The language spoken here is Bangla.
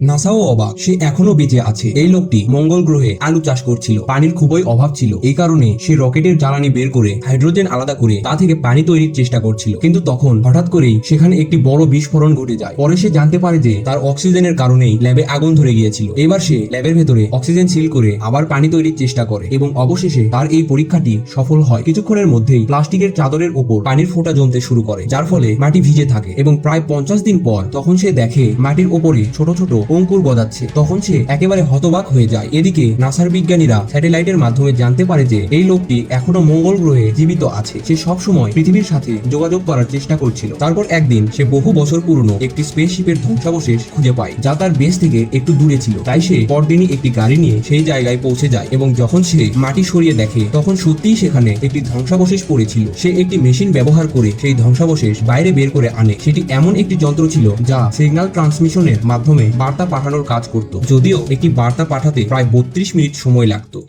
নাসাও অবাক, সে এখনো বেঁচে আছে। এই লোকটি মঙ্গল গ্রহে আলু চাষ করছিল। পানির খুবই অভাব ছিল, এই কারণে সে রকেটের জ্বালানি বের করে হাইড্রোজেন আলাদা করে তা থেকে পানি তৈরির চেষ্টা করছিল। কিন্তু তখন হঠাৎ করেই সেখানে একটি বড় বিস্ফোরণ ঘটে যায়। পরে সে জানতে পারে যে তার অক্সিজেনের কারণেই ল্যাবে আগুন ধরে গিয়েছিল। এবার সে ল্যাবের ভেতরে অক্সিজেন সিল করে আবার পানি তৈরির চেষ্টা করে এবং অবশেষে তার এই পরীক্ষাটি সফল হয়। কিছুক্ষণের মধ্যেই প্লাস্টিকের চাদরের উপর পানির ফোঁটা জমতে শুরু করে, যার ফলে মাটি ভিজে থাকে এবং প্রায় 50 দিন পর তখন সে দেখে মাটির উপরে ছোট ছোট অঙ্কুর গজাচ্ছে। তখন সে একেবারে হতবাক হয়ে যায়। এদিকে নাসার বিজ্ঞানীরা স্যাটেলাইটের মাধ্যমে জানতে পারে যে এই লোকটি এখনো মঙ্গল গ্রহে জীবিত আছে। সে সব সময় পৃথিবীর সাথে যোগাযোগ করার চেষ্টা করছিল। তারপর একদিন সে বহু বছর পুরনো একটি স্পেসশিপের ধ্বংসাবশেষ খুঁজে পায়, যা তার বেস থেকে একটু দূরে ছিল। তাই সে পরদিনই একটি গাড়ি নিয়ে সেই জায়গায় পৌঁছে যায় এবং যখন সে মাটি সরিয়ে দেখে তখন সত্যিই সেখানে একটি ধ্বংসাবশেষ পড়েছিল। সে একটি মেশিন ব্যবহার করে সেই ধ্বংসাবশেষ বাইরে বের করে আনে। সেটি এমন একটি যন্ত্র ছিল যা সিগন্যাল ট্রান্সমিশনের মাধ্যমে বার্তা পাঠানোর কাজ করত, যদিও একটি বার্তা পাঠাতে প্রায় 32 মিনিট সময় লাগতো।